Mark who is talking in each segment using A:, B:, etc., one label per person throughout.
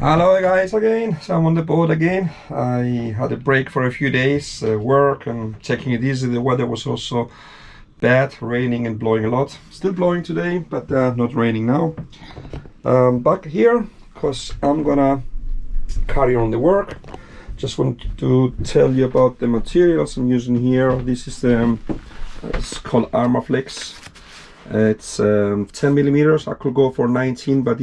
A: Hello guys again, so I'm on the boat again. I had a break for a few days, work and taking it easy. The weather was also bad, raining and blowing a lot. Still blowing today, but not raining now. Back here, because I'm gonna carry on the work. Just want to tell you about the materials I'm using here. This is the, it's called Armaflex. It's 10 millimeters. I could go for 19, but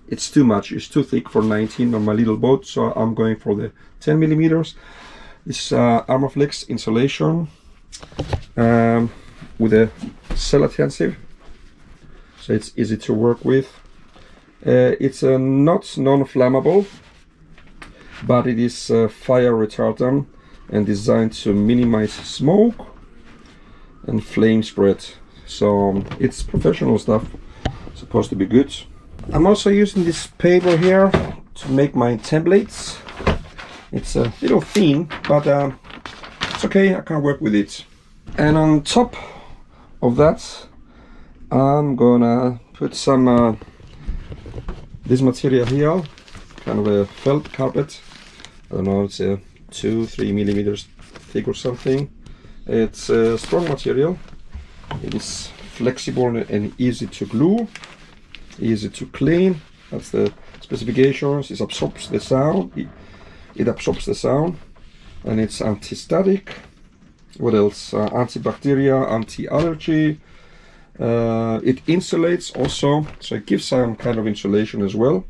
A: it's too much. It's too thick for 19 on my little boat, so I'm going for the 10 millimeters. This Armaflex insulation with a cell adhesive, so it's easy to work with. It's not non-flammable, but it is fire retardant and designed to minimize smoke and flame spread. So it's professional stuff, supposed to be good. I'm also using this paper here to make my templates. It's a little thin, but it's okay, I can work with it. And on top of that, I'm gonna put some this material here, kind of a felt carpet. I don't know, it's a 2-3 millimeters thick or something. It's a strong material. It is flexible and easy to glue, easy to clean. That's the specifications. It absorbs the sound. It absorbs the sound, and it's anti-static. What else? Antibacterial, anti-allergy. It insulates also, so it gives some kind of insulation as well.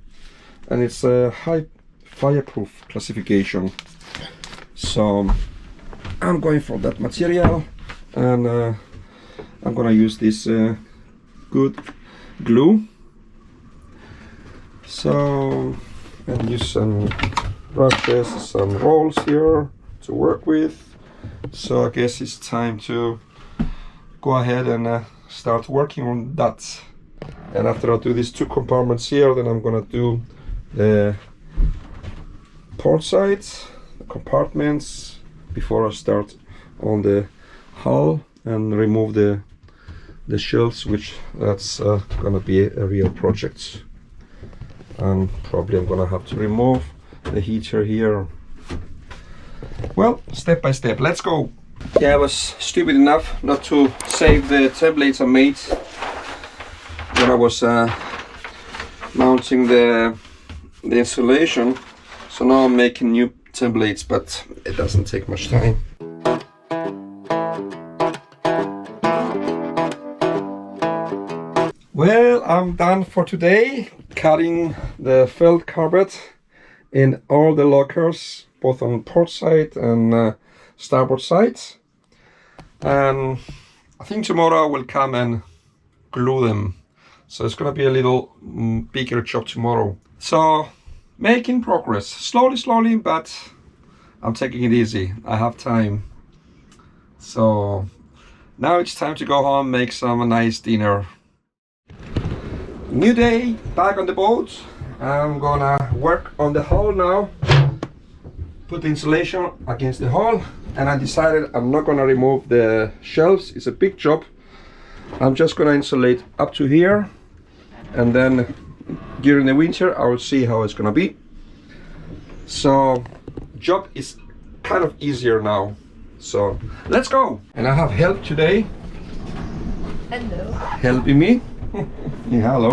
A: And it's a high fireproof classification. So I'm going for that material, and I'm gonna use this good glue. So, and use some brushes, some rolls here to work with. So I guess it's time to go ahead and start working on that. And after I do these two compartments here, then I'm gonna do the port sides, the compartments, before I start on the hull and remove the shelves, which that's gonna be a real project. And probably I'm gonna have to remove the heater here. Well, step by step, let's go. Yeah, I was stupid enough not to save the templates I made when I was mounting the insulation. So now I'm making new templates, but it doesn't take much time. Well, I'm done for today, cutting the felt carpet in all the lockers, both on port side and starboard sides. And I think tomorrow I will come and glue them. So it's gonna be a little bigger job tomorrow. So making progress, slowly, but I'm taking it easy. I have time. So now it's time to go home, make some nice dinner. New day, back on the boat. I'm gonna work on the hull now. Put the insulation against the hull, and I decided I'm not gonna remove the shelves. It's a big job. I'm just gonna insulate up to here, and then during the winter I will see how it's gonna be. So job is kind of easier now. So let's go. And I have help today.
B: Hello.
A: Helping me. Yeah, hello.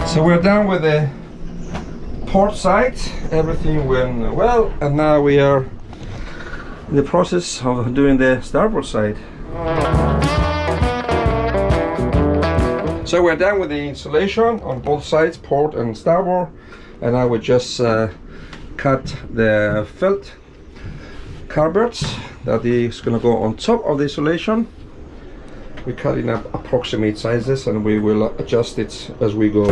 A: So we're done with the port side. Everything went well, and now we are in the process of doing the starboard side. So we're done with the insulation on both sides, port and starboard, and I will just cut the felt carpet that is going to go on top of the insulation. We cut in approximate sizes, and we will adjust it as we go.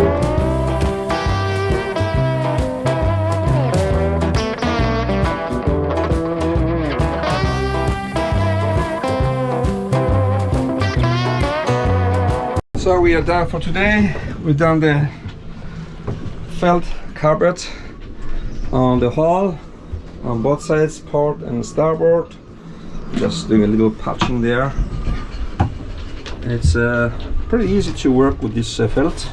A: So we are done for today. We've done the felt carpet on the hull, on both sides, port and starboard. Just doing a little patching there. It's pretty easy to work with this felt,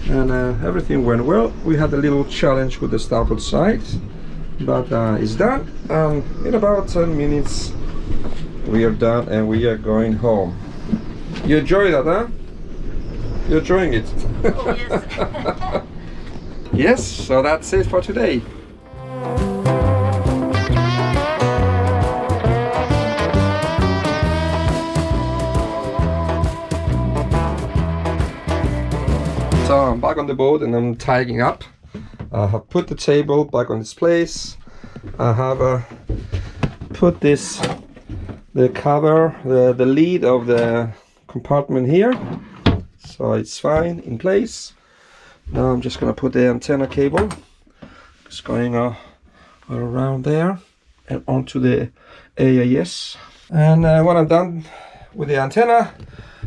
A: and everything went well. We had a little challenge with the starboard side, but it's done. In about 10 minutes we are done and we are going home. You enjoy that, huh? You're enjoying it?
B: Oh, yes.
A: Yes, so that's it for today. So I'm back on the boat and I'm tying up. I have put the table back on its place. I have put the cover, the lid of the compartment here, so it's fine in place. Now I'm just gonna put the antenna cable, just going all around there and onto the AIS. And when I'm done with the antenna,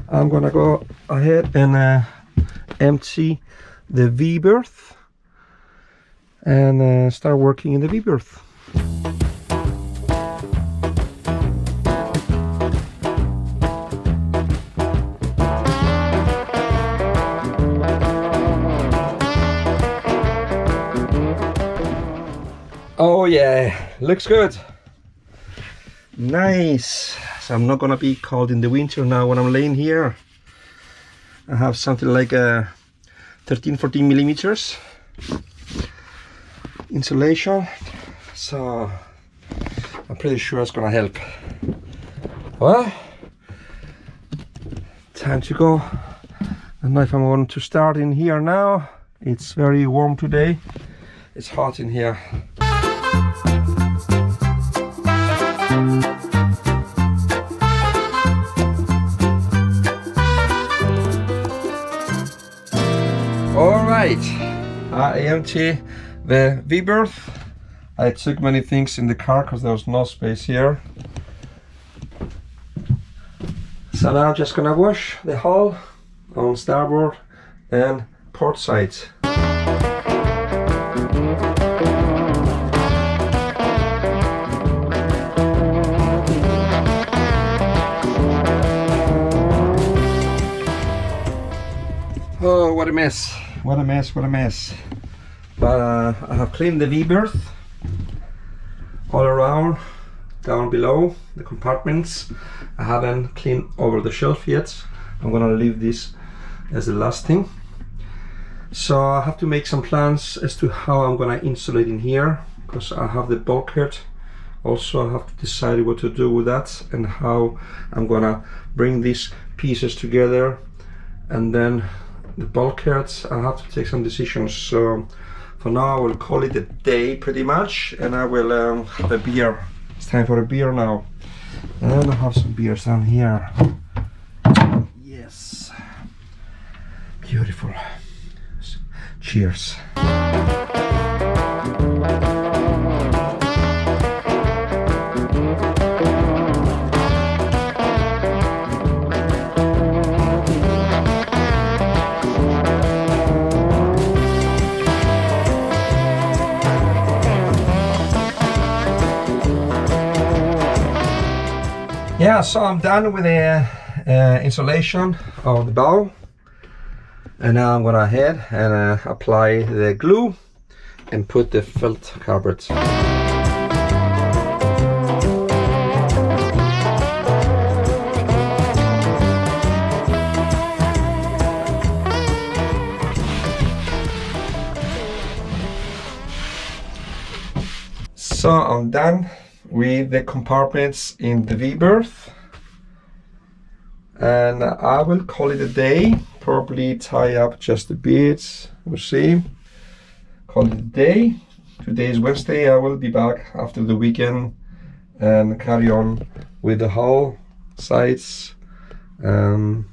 A: I'm gonna go ahead and empty the V-berth and start working in the V-berth. Oh yeah, looks good. Nice. So I'm not gonna be cold in the winter now when I'm laying here. I have something like 13-14 millimeters insulation, so I'm pretty sure it's gonna help. Well, time to go. I don't know if I'm going to start in here now. It's very warm today. It's hot in here. Alright, I empty the V-berth. I took many things in the car because there was no space here. So now I'm just gonna wash the hull on starboard and port sides. Oh, what a mess, what a mess, what a mess. But I have cleaned the V-berth all around, down below the compartments. I haven't cleaned over the shelf yet. I'm gonna leave this as the last thing. So I have to make some plans as to how I'm gonna insulate in here, because I have the bulkhead. Also I have to decide what to do with that and how I'm gonna bring these pieces together. And then the bulkheads, I have to take some decisions. So for now I will call it a day pretty much, and I will have a beer. It's time for a beer now. And I have some beers down here. Yes, beautiful. Cheers. Yeah, so I'm done with the insulation of the bow, and now I'm gonna head and apply the glue and put the felt carpet. So I'm done with the compartments in the V-berth, and I will call it a day. Probably tie up just a bit, we'll see. Call it a day. Today is Wednesday. I will be back after the weekend and carry on with the hull sides, remove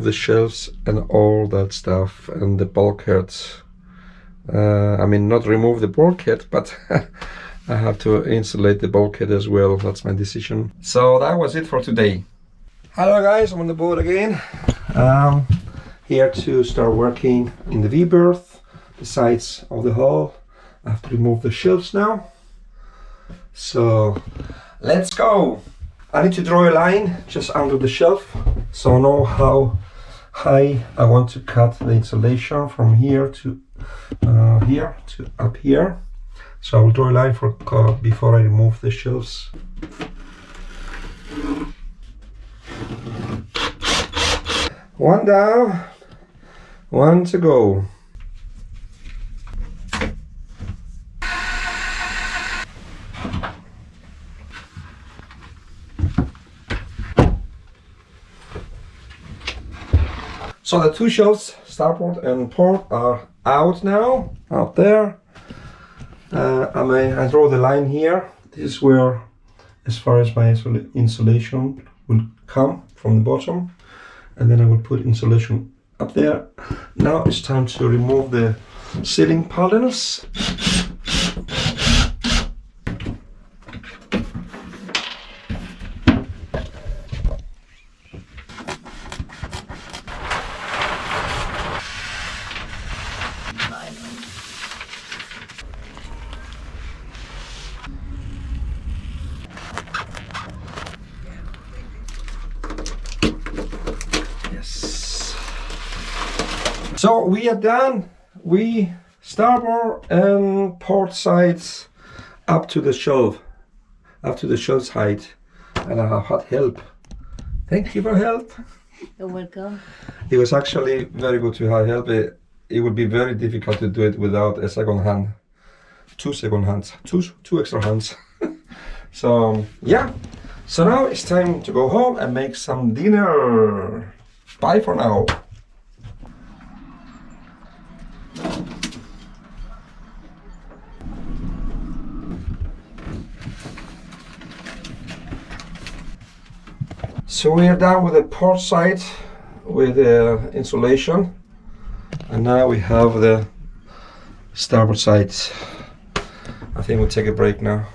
A: the shelves and all that stuff, and the bulkheads. I mean, not remove the bulkhead, but I have to insulate the bulkhead as well. That's my decision. So that was it for today. Hello guys, I'm on the boat again. Here to start working in the V-berth, the sides of the hull, I have to remove the shelves now. So let's go. I need to draw a line just under the shelf so I know how high I want to cut the insulation from here to here to up here. So I will draw a line for before I remove the shelves. One down, one to go. So the two shelves, starboard and port, are out now, out there. I draw the line here. This is where, as far as my insulation will come from the bottom. And then I will put insulation up there. Now it's time to remove the ceiling panels. So we are done. We starboard and port sides up to the shelf, up to the shelf's height, and I have had help. Thank you for help.
B: You're welcome.
A: It was actually very good to have help. It would be very difficult to do it without a second hand, two extra hands. So yeah. So now it's time to go home and make some dinner. Bye for now. So we are done with the port side with the insulation, and now we have the starboard side. I think we'll take a break now.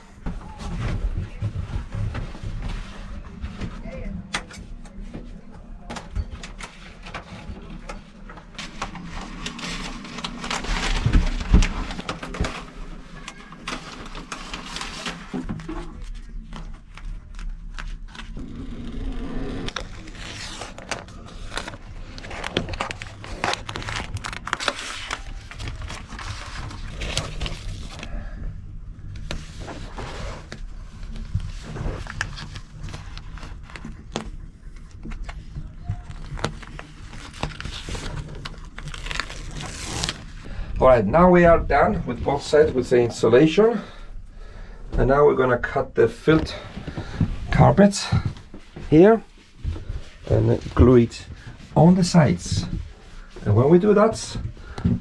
A: Alright, now we are done with both sides with the insulation, and now we're gonna cut the filled carpet here and glue it on the sides. And when we do that,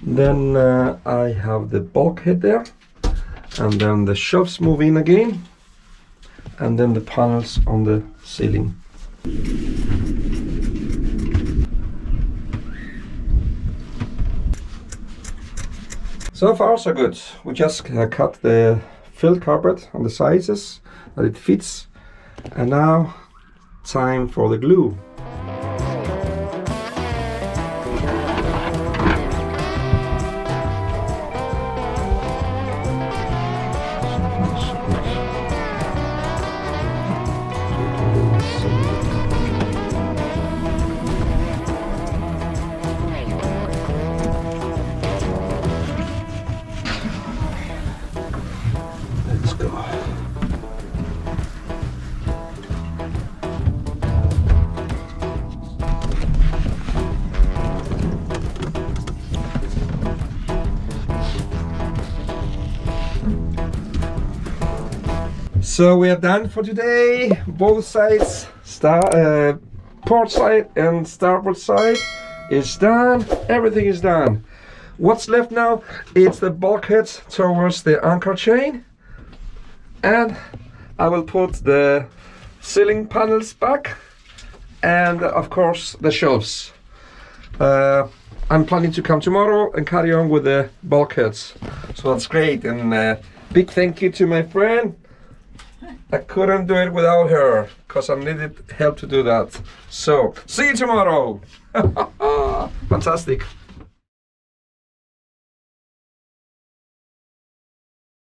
A: then I have the bulkhead there, and then the shelves move in again, and then the panels on the ceiling. So far so good. We just cut the filled carpet on the sizes that it fits, and now time for the glue. So we are done for today. Both sides, port side and starboard side is done. Everything is done. What's left now? It's the bulkhead towards the anchor chain, and I will put the ceiling panels back, and of course the shelves. I'm planning to come tomorrow and carry on with the bulkheads. So that's great, and big thank you to my friend. I couldn't do it without her, because I needed help to do that. So, see you tomorrow! Fantastic!